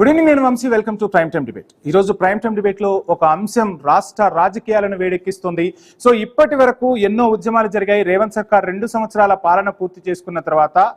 Good evening, నేను Vamsi. Welcome to prime time debate. ఈరోజు prime time debate లో ఒక అంశం రాష్ట్ర రాజకీయాలను వేడెక్కిస్తుంది. సో ఇప్పటి వరకు ఎన్నో ఉద్యమాలు జరిగాయి. రేవంత్ సర్కార్ 2 సంవత్సరాల పాలన పూర్తి చేసుకున్న తర్వాత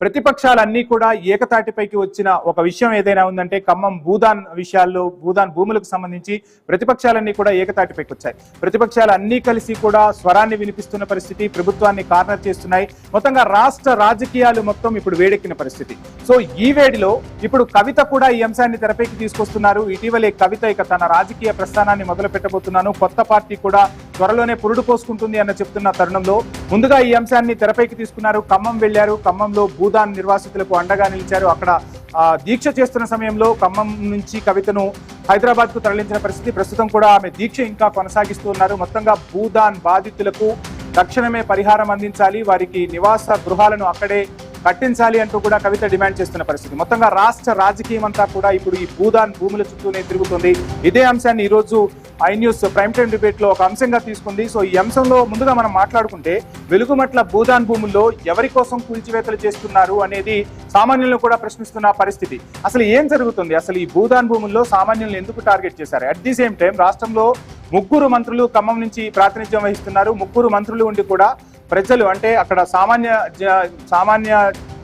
ప్రతిపక్షాలన్నీ కూడా ఏకతాటిపైకి వచ్చిన ఒక విషయం ఏదైనా ఉందంటే ఖమ్మం భూదాన్ విషయాల్లో, భూదాన్ భూములకు సంబంధించి ప్రతిపక్షాలన్నీ కూడా ఏకతాటిపైకి వచ్చాయి. ప్రతిపక్షాలు అన్నీ కలిసి కూడా స్వరాన్ని వినిపిస్తున్న పరిస్థితి, ప్రభుత్వాన్ని కార్నర్ చేస్తున్నాయి. మొత్తంగా రాష్ట్ర రాజకీయాలు మొత్తం ఇప్పుడు వేడెక్కిన పరిస్థితి. సో ఈ వేడిలో ఇప్పుడు కవిత కూడా ఈ అంశాన్ని తెరపైకి తీసుకొస్తున్నారు. ఇటీవలే కవిత ఇక తన రాజకీయ ప్రస్థానాన్ని మొదలు పెట్టబోతున్నాను, కొత్త పార్టీ కూడా త్వరలోనే పురుడు పోసుకుంటుంది అన్న చెప్తున్న తరుణంలో ముందుగా ఈ అంశాన్ని తెరపైకి తీసుకున్నారు. ఖమ్మం వెళ్లారు. ఖమ్మంలో భూదాన్ నిర్వాసితులకు అండగా నిలిచారు. అక్కడ దీక్ష చేస్తున్న సమయంలో ఖమ్మం నుంచి కవితను హైదరాబాద్ కు తరలించిన పరిస్థితి. ప్రస్తుతం కూడా ఆమె దీక్ష ఇంకా కొనసాగిస్తూ ఉన్నారు. మొత్తంగా భూదాన్ బాధితులకు తక్షణమే పరిహారం అందించాలి, వారికి నివాస గృహాలను అక్కడే కట్టించాలి అంటూ కూడా కవిత డిమాండ్ చేస్తున్న పరిస్థితి. మొత్తంగా రాష్ట్ర రాజకీయం అంతా కూడా ఇప్పుడు ఈ భూదాన్ భూముల చుట్టూనే తిరుగుతుంది. ఇదే అంశాన్ని ఈరోజు I news prime time debate లో ఒక అంశంగా తీసుకుంది. సో ఈ అంశంలో ముందుగా మనం మాట్లాడుకుంటే వెలుగుమట్ల భూదాన్ భూముల్లో ఎవరి కోసం కూల్చివేతలు చేస్తున్నారు అనేది సామాన్యులను కూడా ప్రశ్నిస్తున్న పరిస్థితి. అసలు ఏం జరుగుతుంది? అసలు ఈ భూదాన్ భూముల్లో సామాన్యులను ఎందుకు టార్గెట్ చేశారు? అట్ ది సేమ్ టైం రాష్ట్రంలో 3 మంత్రులు ఖమ్మం నుంచి ప్రాతినిధ్యం వహిస్తున్నారు. 3 మంత్రులు ఉండి కూడా ప్రజలు, అంటే అక్కడ సామాన్య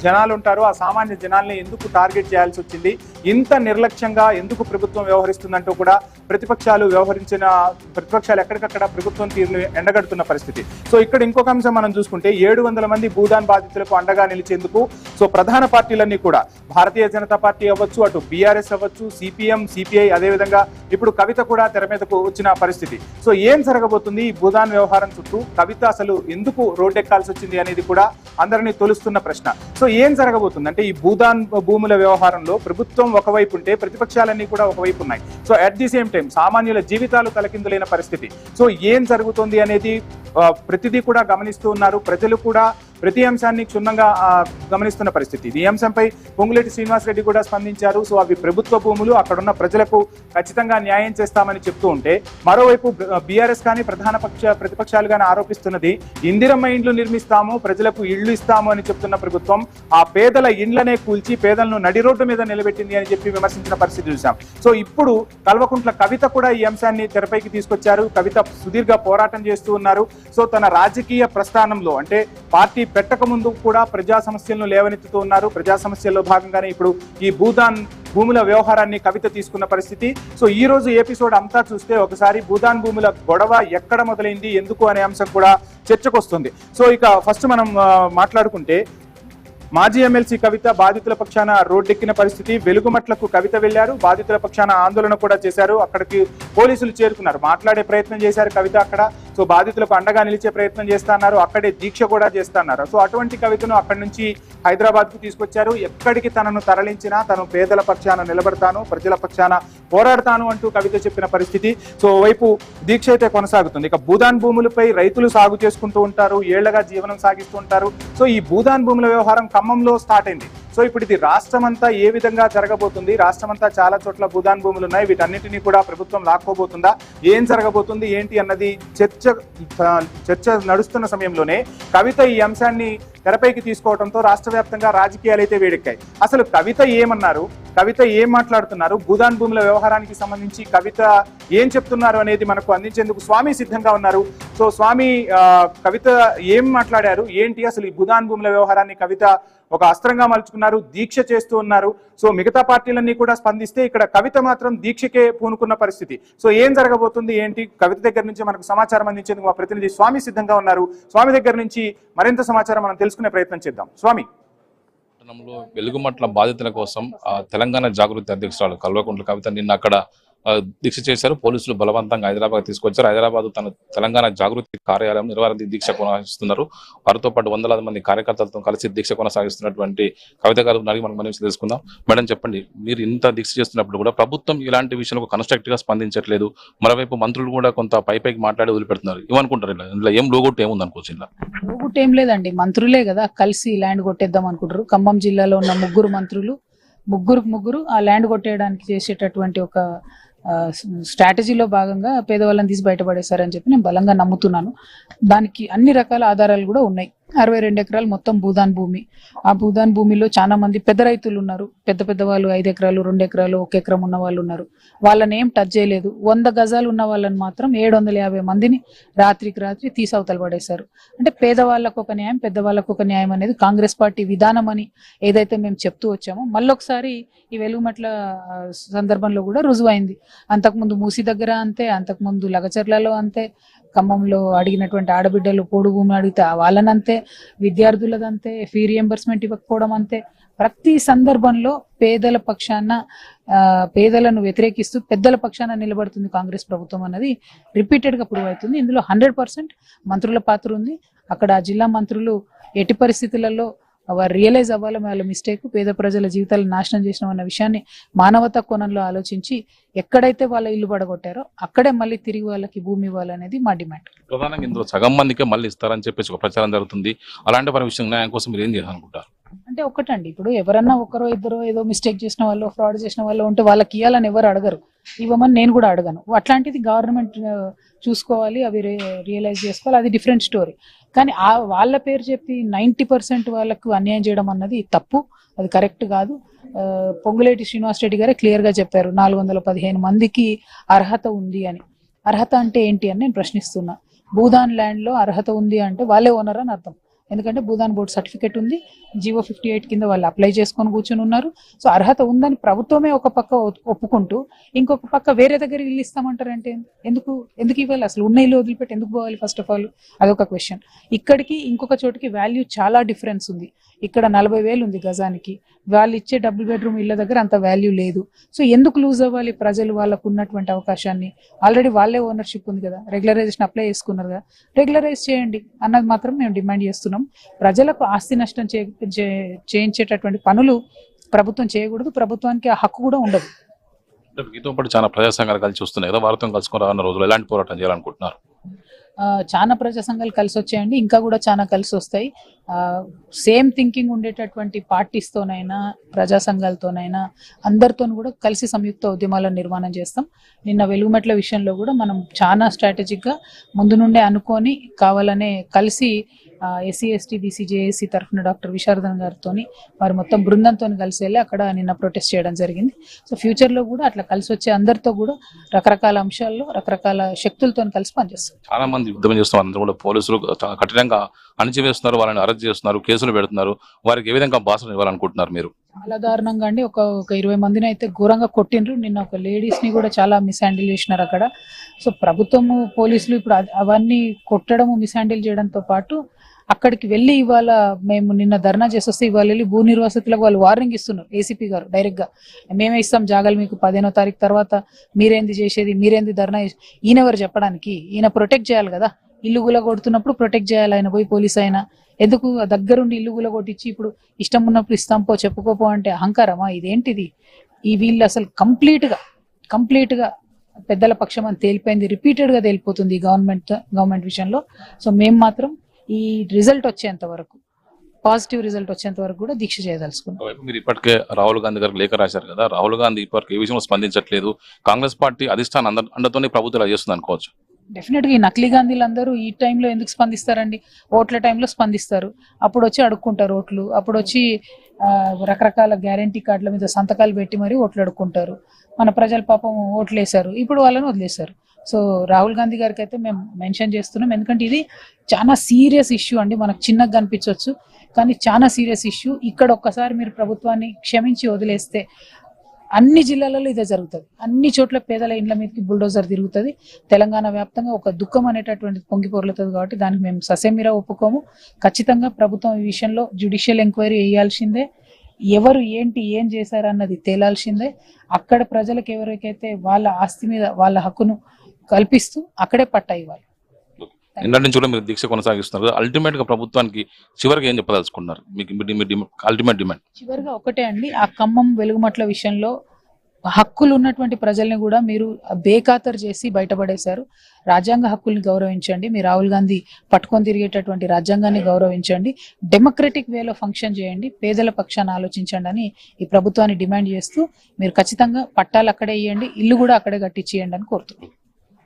జనాలు ఉంటారు, ఆ సామాన్య జనాల్ని ఎందుకు టార్గెట్ చేయాల్సి వచ్చింది? ఇంత నిర్లక్ష్యంగా ఎందుకు ప్రభుత్వం వ్యవహరిస్తుందంటూ కూడా ప్రతిపక్షాలు ఎక్కడికక్కడ ప్రభుత్వం తీరును ఎండగడుతున్న పరిస్థితి. సో ఇక్కడ ఇంకొక అంశం మనం చూసుకుంటే 700 మంది భూదాన్ బాధితులకు అండగా నిలిచేందుకు సో ప్రధాన పార్టీలన్నీ కూడా, భారతీయ జనతా పార్టీ అవ్వచ్చు, అటు బీఆర్ఎస్ అవ్వచ్చు, సిపిఎం, సిపిఐ, అదేవిధంగా ఇప్పుడు కవిత కూడా తెర మీదకు వచ్చిన పరిస్థితి. సో ఏం జరగబోతుంది ఈ భూదాన్ వ్యవహారం చుట్టూ? కవిత అసలు ఎందుకు రోడ్డెక్కాల్సి వచ్చింది అనేది కూడా అందరినీ తొలుస్తున్న ప్రశ్న. సో ఏం జరగబోతుంది అంటే ఈ భూదాన్ భూముల వ్యవహారంలో ప్రభుత్వం ఒకవైపు ఉంటే ప్రతిపక్షాలన్నీ కూడా ఒకవైపు ఉన్నాయి. So at the same time సామాన్యుల జీవితాలు తలకిందులైన పరిస్థితి. సో ఏం జరుగుతుంది అనేది ప్రతిదీ కూడా గమనిస్తూ ఉన్నారు. ప్రజలు కూడా ప్రతి అంశాన్ని క్షుణ్ణంగా గమనిస్తున్న పరిస్థితి. ఈ అంశంపై పొంగులేటి శ్రీనివాసరెడ్డి కూడా స్పందించారు. సో అవి ప్రభుత్వ భూములు, అక్కడున్న ప్రజలకు ఖచ్చితంగా న్యాయం చేస్తామని చెప్తూ ఉంటే, మరోవైపు బీఆర్ఎస్ కానీ ప్రతిపక్షాలు కానీ ఆరోపిస్తున్నది ఇందిరమ్మ ఇండ్లు నిర్మిస్తాము, ప్రజలకు ఇళ్లు ఇస్తాము అని చెప్తున్న ప్రభుత్వం ఆ పేదల ఇండ్లనే కూల్చి పేదలను నడి రోడ్డు మీద నిలబెట్టింది అని చెప్పి విమర్శించిన పరిస్థితి చూసాం. సో ఇప్పుడు కల్వకుంట్ల కవిత కూడా ఈ అంశాన్ని తెరపైకి తీసుకొచ్చారు. కవిత సుదీర్ఘ పోరాటం చేస్తూ ఉన్నారు. సో తన రాజకీయ ప్రస్థానంలో, అంటే పార్టీ పెట్టక ముందు కూడా ప్రజా సమస్యలను లేవనెత్తుతూ ఉన్నారు. ప్రజా సమస్యల్లో భాగంగానే ఇప్పుడు ఈ భూదాన్ భూముల వ్యవహారాన్ని కవిత తీసుకున్న పరిస్థితి. సో ఈ రోజు ఎపిసోడ్ అంతా చూస్తే ఒకసారి భూదాన్ భూముల గొడవ ఎక్కడ మొదలైంది, ఎందుకు అనే అంశం కూడా చర్చకు వస్తుంది. సో ఇక ఫస్ట్ మనం మాట్లాడుకుంటే మాజీ ఎమ్మెల్సీ కవిత బాధితుల పక్షాన రోడ్డెక్కిన పరిస్థితి. వెలుగుమట్లకు కవిత వెళ్లారు, బాధితుల పక్షాన ఆందోళన కూడా చేశారు. అక్కడికి పోలీసులు చేరుకున్నారు, మాట్లాడే ప్రయత్నం చేశారు కవిత అక్కడ. సో బాధితులకు అండగా నిలిచే ప్రయత్నం చేస్తున్నారు, అక్కడే దీక్ష కూడా చేస్తున్నారు. సో అటువంటి కవితను అక్కడి నుంచి హైదరాబాద్ కు తీసుకొచ్చారు. ఎక్కడికి తనను తరలించినా తను పేదల పక్షాన నిలబడతాను, ప్రజల పక్షాన పోరాడతాను అంటూ కవిత చెప్పిన పరిస్థితి. సో వైపు దీక్ష అయితే కొనసాగుతుంది. ఇక భూదాన్ భూములపై రైతులు సాగు చేసుకుంటూ ఉంటారు, ఏళ్లగా జీవనం సాగిస్తూ ఉంటారు. సో ఈ భూదాన్ భూముల వ్యవహారం ఖమ్మంలో స్టార్ట్ అయింది. సో ఇప్పుడు ఇది రాష్ట్రమంతా ఏ విధంగా జరగబోతుంది? రాష్ట్రమంతా చాలా చోట్ల భూదాన్ భూములు ఉన్నాయి, వీటన్నిటినీ కూడా ప్రభుత్వం లాక్కోబోతుందా? ఏం జరగబోతుంది ఏంటి అన్నది చర్చ నడుస్తున్న సమయంలోనే కవిత ఈ అంశాన్ని తెరపైకి తీసుకోవడంతో రాష్ట్ర వ్యాప్తంగా రాజకీయాలు అయితే వేడెక్కాయి. అసలు కవిత ఏమన్నారు, కవిత ఏం మాట్లాడుతున్నారు, భూదాన్ భూముల వ్యవహారానికి సంబంధించి కవిత ఏం చెప్తున్నారు అనేది మనకు అందించేందుకు స్వామి సిద్ధంగా ఉన్నారు. సో స్వామి, కవిత ఏం మాట్లాడారు ఏంటి? అసలు ఈ భూదాన్ భూముల వ్యవహారాన్ని కవిత ఒక అస్త్రంగా మలుచుకున్నారు, దీక్ష చేస్తూ ఉన్నారు. సో మిగతా పార్టీలన్నీ కూడా స్పందిస్తే ఇక్కడ కవిత మాత్రం దీక్షకే పూనుకున్న పరిస్థితి. సో ఏం జరగబోతుంది ఏంటి? కవిత దగ్గర నుంచి మనకు సమాచారం అందించేందుకు మా ప్రతినిధి స్వామి సిద్ధంగా ఉన్నారు. స్వామి దగ్గర నుంచి మరింత సమాచారం మనం తెలుసుకునే ప్రయత్నం చేద్దాం. స్వామి, వెలుగుమట్ల బాధితుల కోసం తెలంగాణ జాగృతి అధ్యక్షురాలు కల్వకుంట్ల కవిత నిన్న అక్కడ దీక్ష చేశారు. పోలీసులు బలవంతంగా హైదరాబాద్ తీసుకొచ్చారు. హైదరాబాద్ తన తెలంగాణ జాగృతి కార్యాలయం నిర్వహణ దీక్ష కొనసాగిస్తున్నారు. వారితో పాటు వందలాది మంది కార్యకర్తలతో కలిసి దీక్ష కొనసాగిస్తున్నటువంటి కవిత గారు మనం తెలుసుకుందాం. మేడం చెప్పండి, మీరు ఇంత దీక్ష చేస్తున్నప్పుడు కూడా ప్రభుత్వం ఇలాంటి విషయంలో కన్స్ట్రక్టివ్ గా స్పందించట్లేదు, మరోవైపు మంత్రులు కూడా కొంత పైకి మాట్లాడి వదిలిపెడుతున్నారు, ఏమనుకుంటారు? ఇలా ఏం లోగొట్టు ఏముంది అనుకోవచ్చు? ఇలా లోగొట్టు ఏం లేదండి, మంత్రులే కదా కలిసి ల్యాండ్ కొట్టేద్దాం అనుకుంటారు. ఖమ్మం జిల్లాలో ఉన్న 3 మంత్రులు ముగ్గురు ఆ ల్యాండ్ కొట్టేయడానికి చేసేటటువంటి ఒక స్ట్రాటజీలో భాగంగా పేదవాళ్ళని తీసి బయటపడేశారని చెప్పి నేను బలంగా నమ్ముతున్నాను. దానికి అన్ని రకాల ఆధారాలు కూడా ఉన్నాయి. 62 ఎకరాలు మొత్తం భూదాన్ భూమి. ఆ భూదాన్ భూమిలో చాలా మంది పెద్ద రైతులు ఉన్నారు. పెద్ద వాళ్ళు 5 ఎకరాలు 2 ఎకరాలు 1 ఎకరం ఉన్న వాళ్ళు ఉన్నారు. వాళ్ళని ఏం టచ్ చేయలేదు. 100 గజాలు ఉన్న వాళ్ళని మాత్రం 750 మందిని రాత్రికి రాత్రి తీసవతలు పడేశారు. అంటే పేదవాళ్ళకు ఒక న్యాయం, పెద్దవాళ్ళకు ఒక న్యాయం అనేది కాంగ్రెస్ పార్టీ విధానం అని ఏదైతే మేము చెప్తూ వచ్చామో మళ్ళొకసారి ఈ వెలుగుమట్ల సందర్భంలో కూడా రుజువైంది. అంతకుముందు మూసి దగ్గర అంతే, అంతకుముందు లగచర్లలో అంతే, ఖమ్మంలో అడిగినటువంటి ఆడబిడ్డలు పోడు భూమి అడిగితే వాళ్ళనంతే, విద్యార్థులదంతే, ఫీ రియంబర్స్మెంట్ ఇవ్వకపోవడం అంతే. ప్రతి సందర్భంలో పేదల పక్షాన పేదలను వ్యతిరేకిస్తూ పెద్దల పక్షాన నిలబడుతుంది కాంగ్రెస్ ప్రభుత్వం అన్నది రిపీటెడ్ గా ప్రూవ్ అవుతుంది. ఇందులో 100% మంత్రుల పాత్ర ఉంది. అక్కడ జిల్లా మంత్రులు ఎట్టి పరిస్థితులలో వారు రియలైజ్ అవ్వాలి వాళ్ళ మిస్టేక్, పేద ప్రజల జీవితాలు నాశనం చేసిన అన్న విషయాన్ని మానవతా కోణంలో ఆలోచించి ఎక్కడైతే వాళ్ళ ఇల్లు పడగొట్టారో అక్కడే మళ్ళీ తిరిగి వాళ్ళకి భూమి ఇవ్వాలనేది మా డిమాండ్. ప్రధానంగా ఇందులో సగం మందికే మళ్ళీ ఇస్తారని చెప్పేసి ఒక ప్రచారం జరుగుతుంది. అలాంటి పని విషయం న్యాయం కోసం మీరు ఏం చేయాలనుకుంటారు? అంటే ఒకటండి, ఇప్పుడు ఎవరన్నా ఒకరో ఇద్దరో ఏదో మిస్టేక్ చేసిన వాళ్ళు, ఫ్రాడ్ చేసిన వాళ్ళు ఉంటే వాళ్ళకి ఇవ్వాలని ఎవరు అడగరు, ఇవ్వమని నేను కూడా అడగను. అట్లాంటిది గవర్నమెంట్ చూసుకోవాలి, అవి రియలైజ్ చేసుకోవాలి, అది డిఫరెంట్ స్టోరీ. కానీ వాళ్ళ పేరు చెప్పి 90% వాళ్ళకు అన్యాయం చేయడం అన్నది తప్పు, అది కరెక్ట్ కాదు. పొంగులేటి శ్రీనివాస్ రెడ్డి గారే క్లియర్ గా చెప్పారు 415 మందికి అర్హత ఉంది అని. అర్హత అంటే ఏంటి అని నేను ప్రశ్నిస్తున్నా. భూదాన్ ల్యాండ్ లో అర్హత ఉంది అంటే వాళ్ళే ఓనర్ అని అర్థం. ఎందుకంటే భూదాన్ బోర్డు సర్టిఫికేట్ ఉంది, జీవో 58 కింద వాళ్ళు అప్లై చేసుకొని కూర్చొని ఉన్నారు. సో అర్హత ఉందని ప్రభుత్వమే ఒక పక్క ఒప్పుకుంటూ ఇంకొక పక్క వేరే దగ్గర ఇల్లు ఇస్తామంటారంటే ఎందుకు ఇవ్వాలి? అసలు ఉన్న ఇల్లు వదిలిపెట్టి ఎందుకు పోవాలి? ఫస్ట్ ఆఫ్ ఆల్ అదొక క్వశ్చన్. ఇక్కడికి ఇంకొక చోటికి వాల్యూ చాలా డిఫరెన్స్ ఉంది. ఇక్కడ 40,000 ఉంది గజానికి, వాళ్ళు ఇచ్చే డబుల్ బెడ్రూమ్ ఇళ్ళ దగ్గర అంత వాల్యూ లేదు. సో ఎందుకు లూజ్ అవ్వాలి ప్రజలు వాళ్ళకు ఉన్నటువంటి అవకాశాన్ని? ఆల్రెడీ వాళ్ళే ఓనర్షిప్ ఉంది కదా, రెగ్యులరైజేషన్ అప్లై చేసుకున్నారు కదా, రెగ్యులరైజ్ చేయండి అన్నది మాత్రం మేము డిమాండ్ చేస్తున్నాం. ప్రజలకు ఆస్తి నష్టం చేయించేటటువంటి పనులు ప్రభుత్వం చేయకూడదు, ప్రభుత్వానికి ఆ హక్కు కూడా ఉండదు. మీతో పాటు చాలా ప్రజా సంఘాలు కలిసి వస్తున్నాయి కదా, వారితో కలుసుకుని రానున్న రోజులు ఎలాంటి పోరాటం చేయాలనుకుంటున్నారు? చాలా ప్రజా సంఘాలు కలిసి వచ్చాయండి, ఇంకా కూడా చాలా కలిసి వస్తాయి. సేమ్ థింకింగ్ ఉండేటటువంటి పార్టీస్తోనైనా ప్రజా సంఘాలతోనైనా అందరితో కూడా కలిసి సంయుక్త ఉద్యమాలను నిర్మాణం చేస్తాం. నిన్న వెలుగుమెట్ల విషయంలో కూడా మనం చాలా స్ట్రాటజిక్గా ముందు నుండే అనుకొని కావాలనే కలిసి ఎస్సీ ఎస్టీ బీసీ జేఏసీ తరఫున డాక్టర్ విశారదన్ గారితో వారు మొత్తం బృందంతో కలిసి వెళ్ళి అక్కడ నిన్న ప్రొటెస్ట్ చేయడం జరిగింది. సో ఫ్యూచర్లో కూడా అట్లా కలిసి వచ్చే అందరితో కూడా రకరకాల అంశాల్లో రకరకాల శక్తులతో కలిసి పనిచేస్తాం. చాలా మంది యుద్ధం చేస్తున్నారు, అందరూ కూడా పోలీసులు కఠినంగా అణిచివేస్తున్నారు, వాళ్ళని అరెస్ట్ చేస్తున్నారు, కేసులు పెడుతున్నారు. వారికి ఏ విధంగా భాషలు ఇవ్వాలనుకుంటున్నారు మీరు? చాలా దారుణంగా అండి. ఒక 20 మందిని అయితే ఘోరంగా కొట్టిండ్రు. నిన్న ఒక లేడీస్ ని కూడా చాలా మిస్హ్యాండిల్ చేసినారు అక్కడ. సో ప్రభుత్వము పోలీసులు ఇప్పుడు అవన్నీ కొట్టడము మిస్హ్యాండిల్ చేయడంతో పాటు అక్కడికి వెళ్ళి ఇవాళ మేము నిన్న ధర్నా చేసొస్తే ఇవాళ వెళ్ళి భూ నిర్వాసితులకు వాళ్ళు వార్నింగ్ ఇస్తున్నారు. ఏసీపీ గారు డైరెక్ట్ గా మేమే ఇస్తాం జాగాలు మీకు 15వ తారీఖు తర్వాత, మీరేంది చేసేది, మీరేంది ధర్నా. ఈయన ఎవరు చెప్పడానికి? ఈయన ప్రొటెక్ట్ చేయాలి కదా, ఇల్లు గుల కొడుతున్నప్పుడు ప్రొటెక్ట్ చేయాలి ఆయన పోయి పోలీస్ అయినా. ఎందుకు దగ్గరుండి ఇల్లు గుల కొట్టించి ఇప్పుడు ఇష్టం ఉన్నప్పుడు ఇస్తాం పో చెప్పుకోపో అంటే అహంకారమా? ఇదేంటిది? ఈ వీళ్ళు అసలు కంప్లీట్ గా పెద్దల పక్షం అని తేలిపోయింది, రిపీటెడ్ గా తేలిపోతుంది ఈ గవర్నమెంట్ విషయంలో. సో మేము మాత్రం ఈ రిజల్ట్ వచ్చేంత వరకు, పాజిటివ్ రిజల్ట్ వచ్చేంత వరకు కూడా దీక్ష చేయదలుచుకున్నాం. మీరు ఇప్పటికే రాహుల్ గాంధీ గారికి లేఖ రాశారు కదా, రాహుల్ గాంధీ ఇప్పటికి ఏ విషయంలో స్పందించట్లేదు, కాంగ్రెస్ పార్టీ అధిష్టానం అండతోనే ప్రభుత్వం చేస్తుంది అనుకోవచ్చు? డెఫినెట్ గా ఈ నకిలీ గాంధీలు అందరూ ఈ టైంలో ఎందుకు స్పందిస్తారండి? ఓట్ల టైంలో స్పందిస్తారు, అప్పుడు వచ్చి అడుక్కుంటారు ఓట్లు, అప్పుడు వచ్చి రకరకాల గ్యారంటీ కార్డుల మీద సంతకాలు పెట్టి మరీ ఓట్లు అడుక్కుంటారు. మన ప్రజలు పాపం ఓట్లు వేశారు, ఇప్పుడు వాళ్ళని వదిలేశారు. సో రాహుల్ గాంధీ గారికి అయితే మేము మెన్షన్ చేస్తున్నాం, ఎందుకంటే ఇది చాలా సీరియస్ ఇష్యూ అండి. మనకు చిన్నగా కనిపించవచ్చు కానీ చాలా సీరియస్ ఇష్యూ. ఇక్కడ ఒక్కసారి మీరు ప్రభుత్వాన్ని క్షమించి వదిలేస్తే అన్ని జిల్లాలలో ఇదే జరుగుతుంది. అన్ని చోట్ల పేదల ఇండ్ల మీదకి బుల్డోజర్ తిరుగుతుంది. తెలంగాణ వ్యాప్తంగా ఒక దుఃఖం అనేటటువంటి పొంగి పొరలుతుంది. కాబట్టి దానికి మేము ససేమిరా ఒప్పుకోము. ఖచ్చితంగా ప్రభుత్వం ఈ విషయంలో జ్యుడిషియల్ ఎంక్వైరీ వేయాల్సిందే. ఎవరు ఏంటి ఏం చేశారన్నది తేలాల్సిందే. అక్కడ ప్రజలకు ఎవరికైతే వాళ్ళ ఆస్తి మీద వాళ్ళ హక్కును కల్పిస్తూ అక్కడే పట్టా ఇవ్వాలి. నిన్నటి నుంచి కూడా మీరు దీక్ష కొనసాగిస్తున్నారు. అల్టిమేట్ గా ప్రభుత్వానికి చివరికి ఏం చెప్పదలుచుకున్నారు? అల్టిమేట్ డిమాండ్ చివరిగా ఒకటే అండి, ఆ ఖమ్మం వెలుగుమట్ల విషయంలో హక్కులు ఉన్నటువంటి ప్రజల్ని కూడా మీరు బేఖాతరు చేసి బయటపడేశారు. రాజ్యాంగ హక్కుల్ని గౌరవించండి. మీరు రాహుల్ గాంధీ పట్టుకొని తిరిగేటటువంటి రాజ్యాంగాన్ని గౌరవించండి. డెమోక్రటిక్ వేలో ఫంక్షన్ చేయండి. పేదల పక్షాన్ని ఆలోచించండి అని ఈ ప్రభుత్వాన్ని డిమాండ్ చేస్తూ మీరు ఖచ్చితంగా పట్టాలు అక్కడే ఇవ్వండి, ఇల్లు కూడా అక్కడే కట్టించేయండి అని కోరుతున్నాను.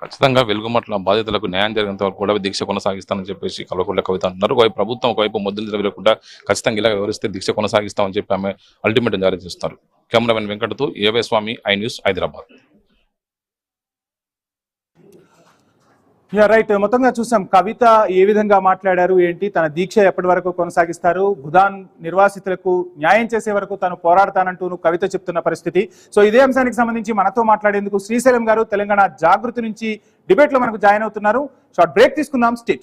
ఖచ్చితంగా వెలుగుమట్ల బాధితులకు న్యాయం జరిగేంత వరకు కూడా దీక్ష కొనసాగిస్తానని చెప్పేసి కల్వకుంట్ల కవిత అంటున్నారు. ఒకవైపు ప్రభుత్వం ఒకవైపు మొద్దులు జరగకుండా ఖచ్చితంగా ఇలా వివరిస్తే దీక్ష కొనసాగిస్తామని చెప్పి ఆమె అల్టిమేటం జారీ చేస్తారు. కెమెరామెన్ వెంకటతో ఏవే స్వామి, ఐ న్యూస్, హైదరాబాద్. రైట్, మొత్తంగా చూసాం కవిత ఏ విధంగా మాట్లాడారు ఏంటి, తన దీక్ష ఎప్పటి వరకు కొనసాగిస్తారు, గుదాన్ నిర్వాసితులకు న్యాయం చేసే వరకు తాను పోరాడతానంటూ కవిత చెప్తున్న పరిస్థితి. సో ఇదే అంశానికి సంబంధించి మనతో మాట్లాడేందుకు శ్రీశైలం గారు తెలంగాణ జాగృతి నుంచి డిబేట్ లో మనకు జాయిన్ అవుతున్నారు. షార్ట్ బ్రేక్ తీసుకుందాం. స్టే